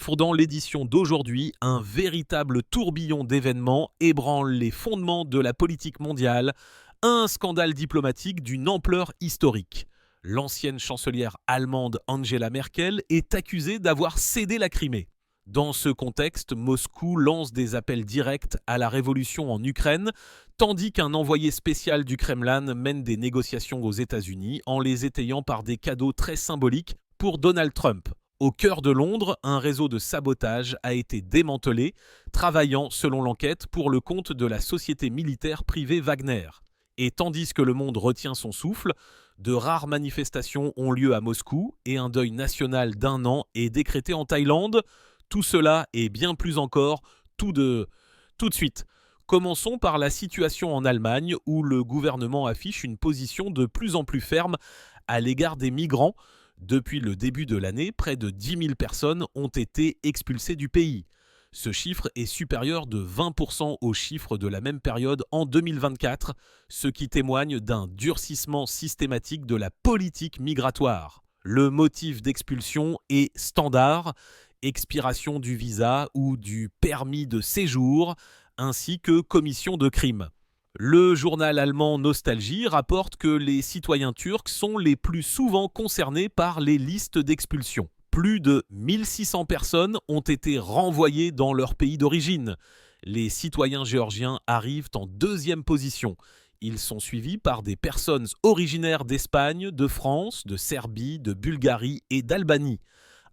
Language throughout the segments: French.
offre dans l'édition d'aujourd'hui un véritable tourbillon d'événements ébranle les fondements de la politique mondiale, un scandale diplomatique d'une ampleur historique. L'ancienne chancelière allemande Angela Merkel est accusée d'avoir cédé la Crimée. Dans ce contexte, Moscou lance des appels directs à la révolution en Ukraine, tandis qu'un envoyé spécial du Kremlin mène des négociations aux États-Unis en les étayant par des cadeaux très symboliques pour Donald Trump. Au cœur de Londres, un réseau de sabotage a été démantelé, travaillant, selon l'enquête, pour le compte de la société militaire privée Wagner. Et tandis que le monde retient son souffle, de rares manifestations ont lieu à Moscou et un deuil national d'1 an est décrété en Thaïlande. Tout cela et bien plus encore, tout de suite. Commençons par la situation en Allemagne où le gouvernement affiche une position de plus en plus ferme à l'égard des migrants. Depuis le début de l'année, près de 10 000 personnes ont été expulsées du pays. Ce chiffre est supérieur de 20% au chiffre de la même période en 2024, ce qui témoigne d'un durcissement systématique de la politique migratoire. Le motif d'expulsion est standard, expiration du visa ou du permis de séjour, ainsi que commission de crimes. Le journal allemand Nostalgie rapporte que les citoyens turcs sont les plus souvent concernés par les listes d'expulsion. Plus de 1600 personnes ont été renvoyées dans leur pays d'origine. Les citoyens géorgiens arrivent en 2e position. Ils sont suivis par des personnes originaires d'Espagne, de France, de Serbie, de Bulgarie et d'Albanie.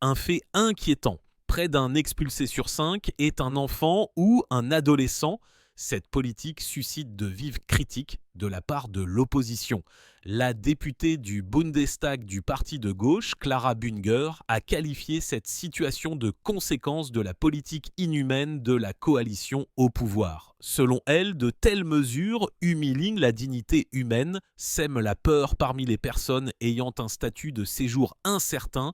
Un fait inquiétant, près d'un expulsé sur 5 est un enfant ou un adolescent. Cette politique suscite de vives critiques de la part de l'opposition. La députée du Bundestag du parti de gauche, Clara Bünger, a qualifié cette situation de conséquence de la politique inhumaine de la coalition au pouvoir. Selon elle, de telles mesures humilient la dignité humaine, sèment la peur parmi les personnes ayant un statut de séjour incertain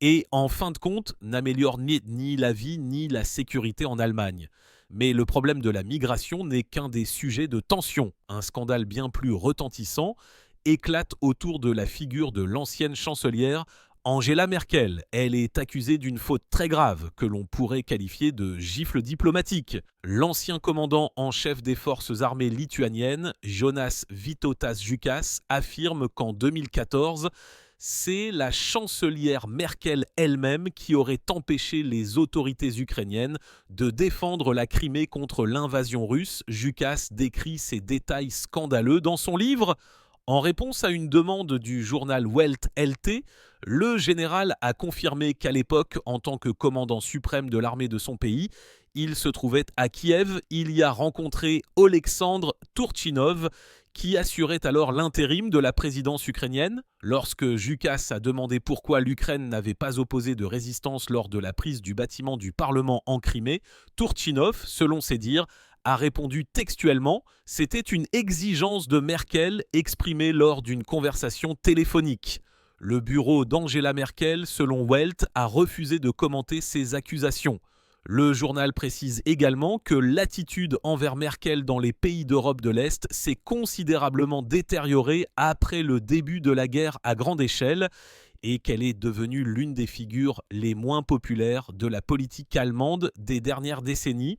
et, en fin de compte, n'améliore ni la vie ni la sécurité en Allemagne. Mais le problème de la migration n'est qu'un des sujets de tension. Un scandale bien plus retentissant éclate autour de la figure de l'ancienne chancelière Angela Merkel. Elle est accusée d'une faute très grave que l'on pourrait qualifier de gifle diplomatique. L'ancien commandant en chef des forces armées lituaniennes, Jonas Vytautas Jukas, affirme qu'en 2014, c'est la chancelière Merkel elle-même qui aurait empêché les autorités ukrainiennes de défendre la Crimée contre l'invasion russe. Jukas décrit ces détails scandaleux dans son livre. En réponse à une demande du journal Welt LT, le général a confirmé qu'à l'époque, en tant que commandant suprême de l'armée de son pays, il se trouvait à Kiev. Il y a rencontré Oleksandr Turchinov, qui assurait alors l'intérim de la présidence ukrainienne. Lorsque Jukas a demandé pourquoi l'Ukraine n'avait pas opposé de résistance lors de la prise du bâtiment du Parlement en Crimée, Turchinov, selon ses dires, a répondu textuellement « C'était une exigence de Merkel exprimée lors d'une conversation téléphonique ». Le bureau d'Angela Merkel, selon Welt, a refusé de commenter ces accusations. Le journal précise également que l'attitude envers Merkel dans les pays d'Europe de l'Est s'est considérablement détériorée après le début de la guerre à grande échelle et qu'elle est devenue l'une des figures les moins populaires de la politique allemande des dernières décennies.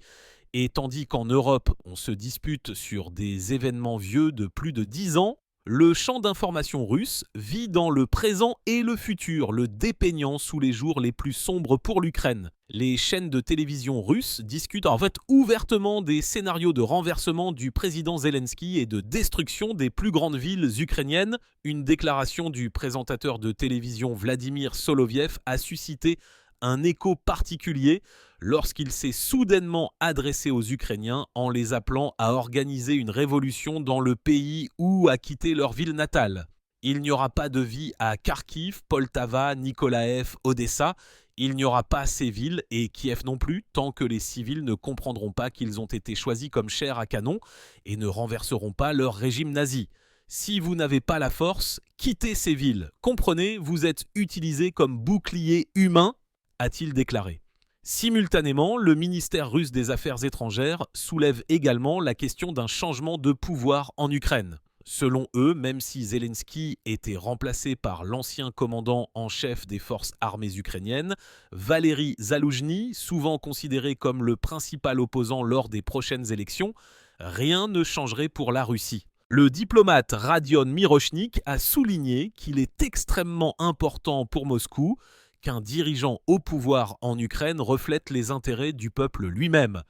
Et tandis qu'en Europe, on se dispute sur des événements vieux de plus de 10 ans, le champ d'information russe vit dans le présent et le futur, le dépeignant sous les jours les plus sombres pour l'Ukraine. Les chaînes de télévision russes discutent ouvertement des scénarios de renversement du président Zelensky et de destruction des plus grandes villes ukrainiennes. Une déclaration du présentateur de télévision Vladimir Soloviev a suscité un écho particulier lorsqu'il s'est soudainement adressé aux Ukrainiens en les appelant à organiser une révolution dans le pays ou à quitter leur ville natale. Il n'y aura pas de vie à Kharkiv, Poltava, Nikolaev, Odessa. Il n'y aura pas ces villes et Kiev non plus tant que les civils ne comprendront pas qu'ils ont été choisis comme chair à canon et ne renverseront pas leur régime nazi. Si vous n'avez pas la force, quittez ces villes. Comprenez, vous êtes utilisés comme bouclier humain, a-t-il déclaré. Simultanément, le ministère russe des Affaires étrangères soulève également la question d'un changement de pouvoir en Ukraine. Selon eux, même si Zelensky était remplacé par l'ancien commandant en chef des forces armées ukrainiennes, Valery Zaloujny, souvent considéré comme le principal opposant lors des prochaines élections, rien ne changerait pour la Russie. Le diplomate Radion Mirochnik a souligné qu'il est extrêmement important pour Moscou qu'un dirigeant au pouvoir en Ukraine reflète les intérêts du peuple lui-même.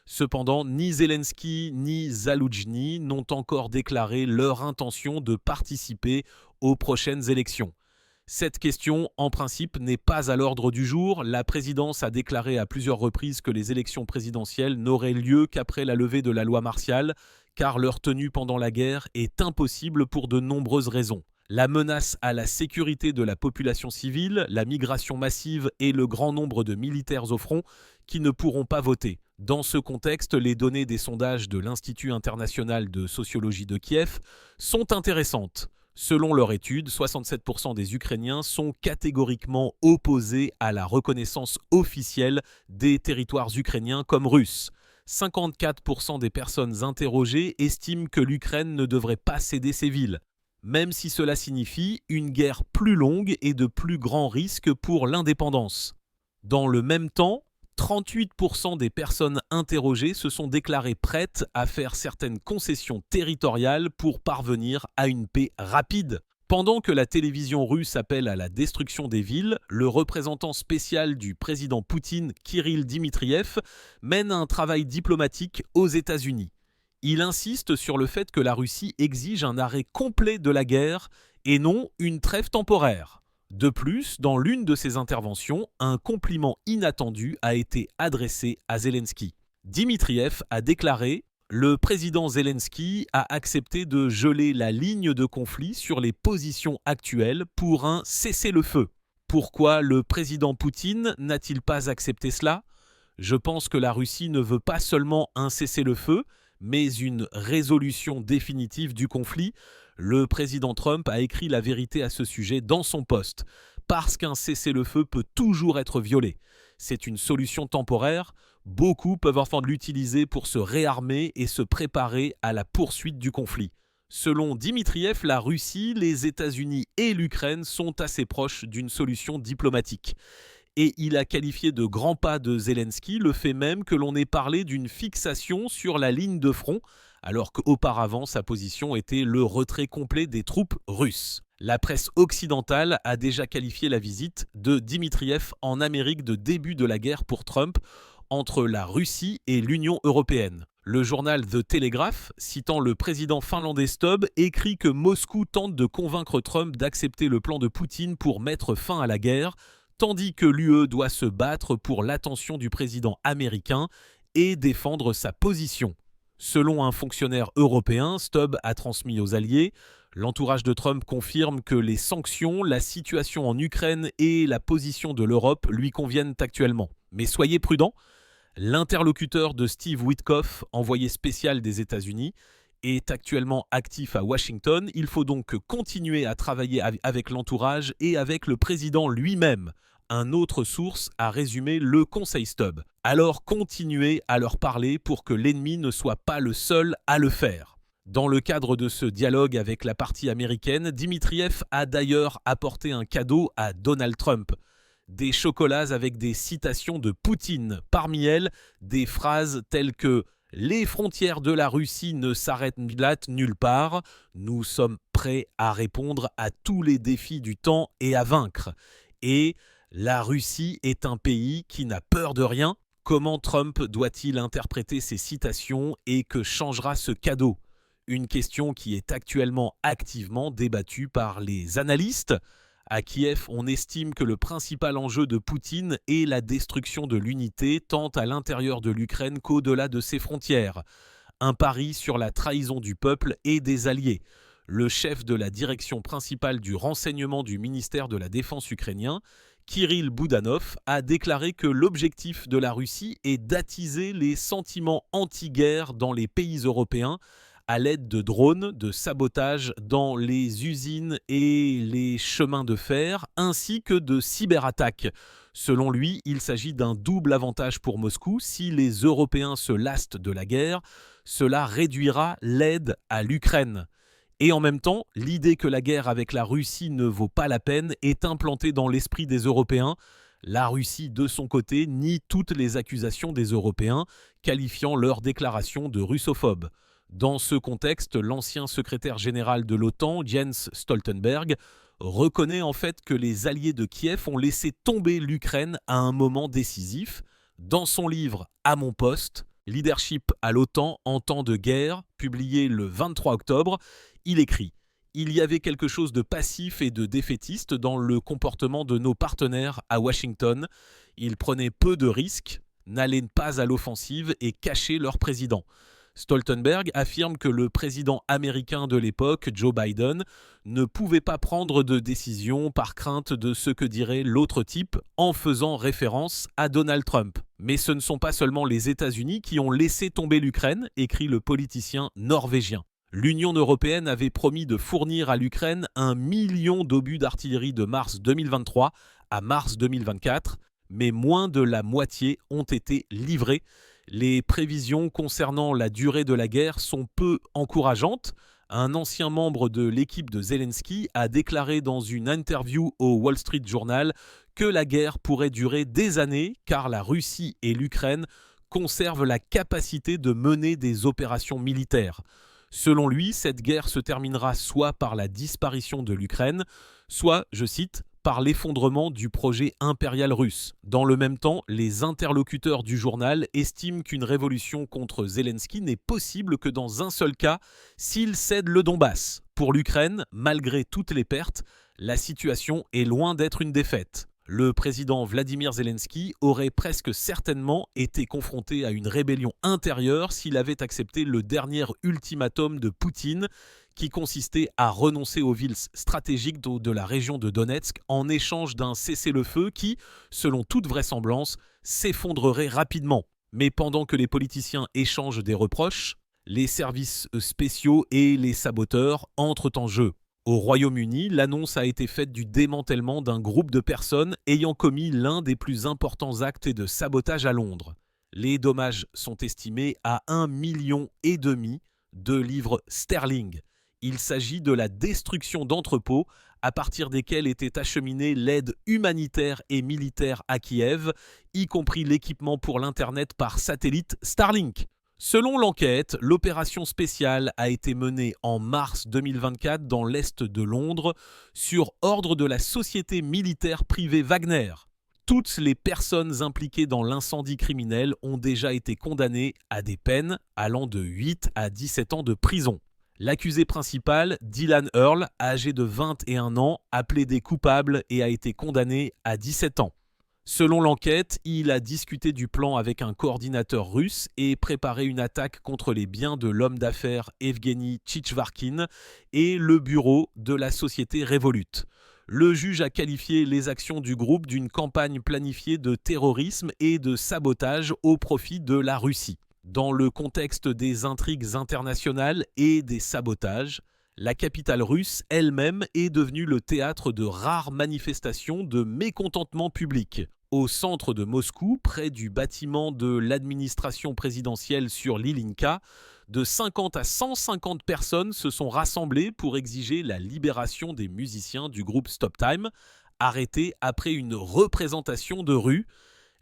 Cependant, ni Zelensky ni Zaloujny n'ont encore déclaré leur intention de participer aux prochaines élections. Cette question, en principe, n'est pas à l'ordre du jour. La présidence a déclaré à plusieurs reprises que les élections présidentielles n'auraient lieu qu'après la levée de la loi martiale, car leur tenue pendant la guerre est impossible pour de nombreuses raisons. La menace à la sécurité de la population civile, la migration massive et le grand nombre de militaires au front qui ne pourront pas voter. Dans ce contexte, les données des sondages de l'Institut international de sociologie de Kiev sont intéressantes. Selon leur étude, 67% des Ukrainiens sont catégoriquement opposés à la reconnaissance officielle des territoires ukrainiens comme russes. 54% des personnes interrogées estiment que l'Ukraine ne devrait pas céder ses villes, même si cela signifie une guerre plus longue et de plus grands risques pour l'indépendance. Dans le même temps, 38% des personnes interrogées se sont déclarées prêtes à faire certaines concessions territoriales pour parvenir à une paix rapide. Pendant que la télévision russe appelle à la destruction des villes, le représentant spécial du président Poutine, Kirill Dmitriev, mène un travail diplomatique aux États-Unis. Il insiste sur le fait que la Russie exige un arrêt complet de la guerre et non une trêve temporaire. De plus, dans l'une de ses interventions, un compliment inattendu a été adressé à Zelensky. Dmitriev a déclaré « Le président Zelensky a accepté de geler la ligne de conflit sur les positions actuelles pour un cessez-le-feu. Pourquoi le président Poutine n'a-t-il pas accepté cela ? Je pense que la Russie ne veut pas seulement un cessez-le-feu, mais une résolution définitive du conflit. Le président Trump a écrit la vérité à ce sujet dans son post. Parce qu'un cessez-le-feu peut toujours être violé. C'est une solution temporaire. Beaucoup peuvent enfin l'utiliser pour se réarmer et se préparer à la poursuite du conflit. Selon Dmitriev, la Russie, les États-Unis et l'Ukraine sont assez proches d'une solution diplomatique. Et il a qualifié de grand pas de Zelensky le fait même que l'on ait parlé d'une fixation sur la ligne de front, alors qu'auparavant sa position était le retrait complet des troupes russes. La presse occidentale a déjà qualifié la visite de Dmitriev en Amérique de début de la guerre pour Trump entre la Russie et l'Union européenne. Le journal The Telegraph, citant le président finlandais Stubb, écrit que Moscou tente de convaincre Trump d'accepter le plan de Poutine pour mettre fin à la guerre, tandis que l'UE doit se battre pour l'attention du président américain et défendre sa position. Selon un fonctionnaire européen, Stubb a transmis aux alliés, l'entourage de Trump confirme que les sanctions, la situation en Ukraine et la position de l'Europe lui conviennent actuellement. Mais soyez prudents, l'interlocuteur de Steve Witkoff, envoyé spécial des États-Unis, est actuellement actif à Washington. Il faut donc continuer à travailler avec l'entourage et avec le président lui-même. Un autre source a résumé le conseil Stubb. Alors continuez à leur parler pour que l'ennemi ne soit pas le seul à le faire. Dans le cadre de ce dialogue avec la partie américaine, Dmitriev a d'ailleurs apporté un cadeau à Donald Trump. Des chocolats avec des citations de Poutine. Parmi elles, des phrases telles que « Les frontières de la Russie ne s'arrêtent nulle part. Nous sommes prêts à répondre à tous les défis du temps et à vaincre. » Et « La Russie est un pays qui n'a peur de rien. » Comment Trump doit-il interpréter ces citations et que changera ce cadeau ? Une question qui est actuellement activement débattue par les analystes. À Kiev, on estime que le principal enjeu de Poutine est la destruction de l'unité tant à l'intérieur de l'Ukraine qu'au-delà de ses frontières. Un pari sur la trahison du peuple et des alliés. Le chef de la direction principale du renseignement du ministère de la Défense ukrainien, Kirill Boudanov, a déclaré que l'objectif de la Russie est d'attiser les sentiments anti-guerre dans les pays européens à l'aide de drones, de sabotage dans les usines et les chemins de fer, ainsi que de cyberattaques. Selon lui, il s'agit d'un double avantage pour Moscou. Si les Européens se lassent de la guerre, cela réduira l'aide à l'Ukraine. Et en même temps, l'idée que la guerre avec la Russie ne vaut pas la peine est implantée dans l'esprit des Européens. La Russie, de son côté, nie toutes les accusations des Européens, qualifiant leur déclaration de russophobes. Dans ce contexte, l'ancien secrétaire général de l'OTAN, Jens Stoltenberg, reconnaît en fait que les alliés de Kiev ont laissé tomber l'Ukraine à un moment décisif. Dans son livre « À mon poste », Leadership à l'OTAN en temps de guerre, publié le 23 octobre, il écrit « Il y avait quelque chose de passif et de défaitiste dans le comportement de nos partenaires à Washington. Ils prenaient peu de risques, n'allaient pas à l'offensive et cachaient leur président. » Stoltenberg affirme que le président américain de l'époque, Joe Biden, ne pouvait pas prendre de décision par crainte de ce que dirait l'autre type en faisant référence à Donald Trump. Mais ce ne sont pas seulement les États-Unis qui ont laissé tomber l'Ukraine, écrit le politicien norvégien. L'Union européenne avait promis de fournir à l'Ukraine 1 million d'obus d'artillerie de mars 2023 à mars 2024, mais moins de la moitié ont été livrés. Les prévisions concernant la durée de la guerre sont peu encourageantes. Un ancien membre de l'équipe de Zelensky a déclaré dans une interview au Wall Street Journal que la guerre pourrait durer des années car la Russie et l'Ukraine conservent la capacité de mener des opérations militaires. Selon lui, cette guerre se terminera soit par la disparition de l'Ukraine, soit, je cite, par l'effondrement du projet impérial russe. Dans le même temps, les interlocuteurs du journal estiment qu'une révolution contre Zelensky n'est possible que dans un seul cas, s'il cède le Donbass. Pour l'Ukraine, malgré toutes les pertes, la situation est loin d'être une défaite. Le président Vladimir Zelensky aurait presque certainement été confronté à une rébellion intérieure s'il avait accepté le dernier ultimatum de Poutine qui consistait à renoncer aux villes stratégiques de la région de Donetsk en échange d'un cessez-le-feu qui, selon toute vraisemblance, s'effondrerait rapidement. Mais pendant que les politiciens échangent des reproches, les services spéciaux et les saboteurs entrent en jeu. Au Royaume-Uni, l'annonce a été faite du démantèlement d'un groupe de personnes ayant commis l'un des plus importants actes de sabotage à Londres. Les dommages sont estimés à 1,5 million de livres sterling. Il s'agit de la destruction d'entrepôts à partir desquels était acheminée l'aide humanitaire et militaire à Kiev, y compris l'équipement pour l'Internet par satellite Starlink. Selon l'enquête, l'opération spéciale a été menée en mars 2024 dans l'est de Londres sur ordre de la société militaire privée Wagner. Toutes les personnes impliquées dans l'incendie criminel ont déjà été condamnées à des peines allant de 8 à 17 ans de prison. L'accusé principal, Dylan Earl, âgé de 21 ans, a plaidé coupable et a été condamné à 17 ans. Selon l'enquête, il a discuté du plan avec un coordinateur russe et préparé une attaque contre les biens de l'homme d'affaires Evgeny Tchitchvarkin et le bureau de la société Revolut. Le juge a qualifié les actions du groupe d'une campagne planifiée de terrorisme et de sabotage au profit de la Russie. Dans le contexte des intrigues internationales et des sabotages, la capitale russe elle-même est devenue le théâtre de rares manifestations de mécontentement public. Au centre de Moscou, près du bâtiment de l'administration présidentielle sur l'Ilinka, de 50 à 150 personnes se sont rassemblées pour exiger la libération des musiciens du groupe Stop Time, arrêtés après une représentation de rue.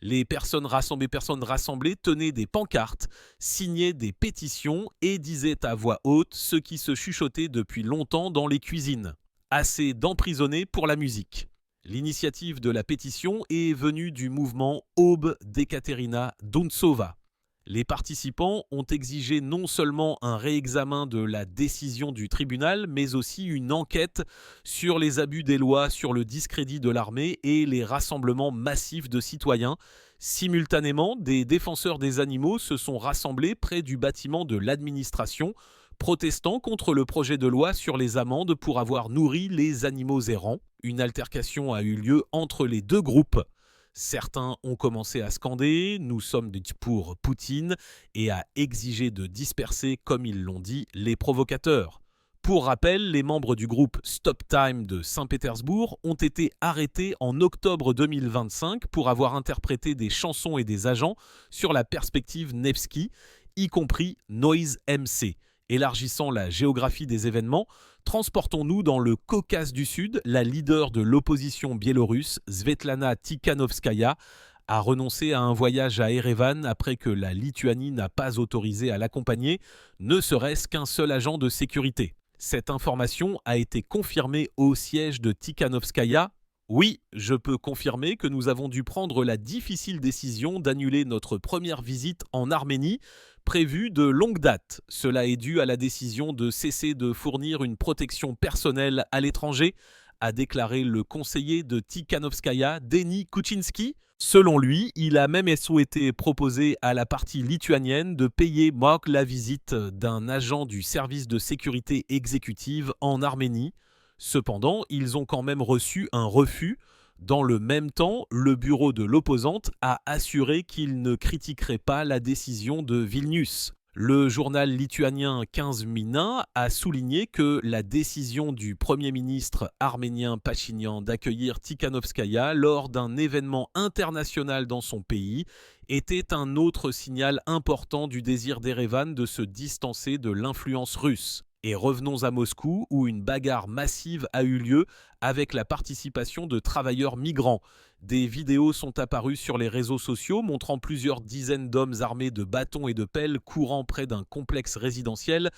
Les personnes rassemblées tenaient des pancartes, signaient des pétitions et disaient à voix haute ce qui se chuchotait depuis longtemps dans les cuisines. Assez d'emprisonnés pour la musique. L'initiative de la pétition est venue du mouvement Aube d'Ekaterina Dontsova. Les participants ont exigé non seulement un réexamen de la décision du tribunal, mais aussi une enquête sur les abus des lois, sur le discrédit de l'armée et les rassemblements massifs de citoyens. Simultanément, des défenseurs des animaux se sont rassemblés près du bâtiment de l'administration, protestant contre le projet de loi sur les amendes pour avoir nourri les animaux errants. Une altercation a eu lieu entre les deux groupes. Certains ont commencé à scander « Nous sommes pour Poutine » et à exiger de disperser, comme ils l'ont dit, les provocateurs. Pour rappel, les membres du groupe Stop Time de Saint-Pétersbourg ont été arrêtés en octobre 2025 pour avoir interprété des chansons et des agents sur la perspective Nevsky, y compris Noise MC. Élargissant la géographie des événements, transportons-nous dans le Caucase du Sud. La leader de l'opposition biélorusse, Svetlana Tikhanovskaya, a renoncé à un voyage à Erevan après que la Lituanie n'a pas autorisé à l'accompagner, ne serait-ce qu'un seul agent de sécurité. Cette information a été confirmée au siège de Tikhanovskaya. Oui, je peux confirmer que nous avons dû prendre la difficile décision d'annuler notre première visite en Arménie, prévue de longue date. Cela est dû à la décision de cesser de fournir une protection personnelle à l'étranger, a déclaré le conseiller de Tikhanovskaya, Denis Kuczynski. Selon lui, il a même souhaité proposer à la partie lituanienne de payer la visite d'un agent du service de sécurité exécutive en Arménie. Cependant, ils ont quand même reçu un refus. Dans le même temps, le bureau de l'opposante a assuré qu'il ne critiquerait pas la décision de Vilnius. Le journal lituanien 15 Mina a souligné que la décision du Premier ministre arménien Pachinian d'accueillir Tikhanovskaya lors d'un événement international dans son pays était un autre signal important du désir d'Erevan de se distancer de l'influence russe. Et revenons à Moscou où une bagarre massive a eu lieu avec la participation de travailleurs migrants. Des vidéos sont apparues sur les réseaux sociaux montrant plusieurs dizaines d'hommes armés de bâtons et de pelles courant près d'un complexe résidentiel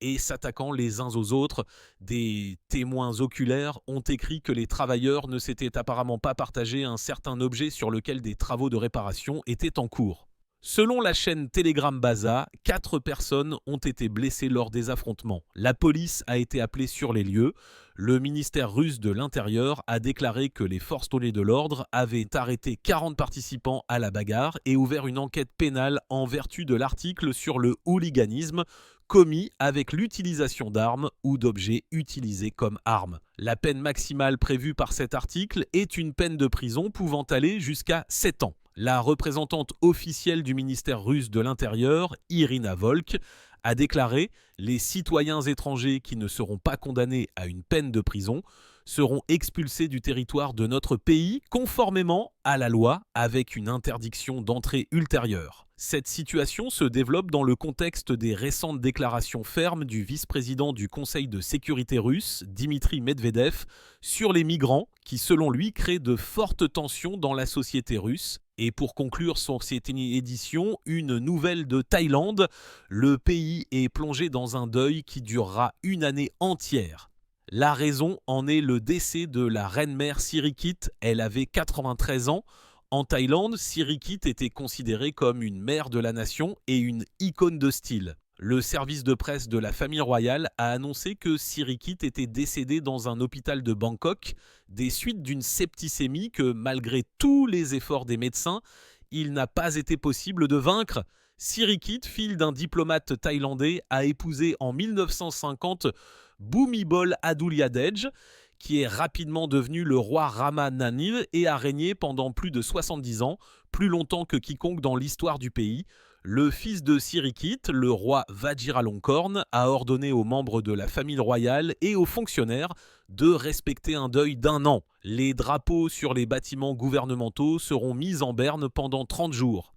et s'attaquant les uns aux autres. Des témoins oculaires ont écrit que les travailleurs ne s'étaient apparemment pas partagé un certain objet sur lequel des travaux de réparation étaient en cours. Selon la chaîne Telegram Baza, 4 personnes ont été blessées lors des affrontements. La police a été appelée sur les lieux. Le ministère russe de l'Intérieur a déclaré que les forces de l'ordre avaient arrêté 40 participants à la bagarre et ouvert une enquête pénale en vertu de l'article sur le hooliganisme commis avec l'utilisation d'armes ou d'objets utilisés comme armes. La peine maximale prévue par cet article est une peine de prison pouvant aller jusqu'à 7 ans. La représentante officielle du ministère russe de l'Intérieur, Irina Volk, a déclaré « Les citoyens étrangers qui ne seront pas condamnés à une peine de prison seront expulsés du territoire de notre pays conformément à la loi avec une interdiction d'entrée ultérieure ». Cette situation se développe dans le contexte des récentes déclarations fermes du vice-président du Conseil de sécurité russe, Dmitri Medvedev, sur les migrants qui, selon lui, créent de fortes tensions dans la société russe. Et pour conclure sur cette édition, une nouvelle de Thaïlande. Le pays est plongé dans un deuil qui durera une année entière. La raison en est le décès de la reine-mère Sirikit. Elle avait 93 ans. En Thaïlande, Sirikit était considérée comme une mère de la nation et une icône de style. Le service de presse de la famille royale a annoncé que Sirikit était décédée dans un hôpital de Bangkok des suites d'une septicémie que, malgré tous les efforts des médecins, il n'a pas été possible de vaincre. Sirikit, fille d'un diplomate thaïlandais, a épousé en 1950 Bhumibol Adulyadej, qui est rapidement devenu le roi Ramanathan et a régné pendant plus de 70 ans, plus longtemps que quiconque dans l'histoire du pays. Le fils de Sirikit, le roi Vajiralongkorn, a ordonné aux membres de la famille royale et aux fonctionnaires de respecter un deuil d'1 an. Les drapeaux sur les bâtiments gouvernementaux seront mis en berne pendant 30 jours.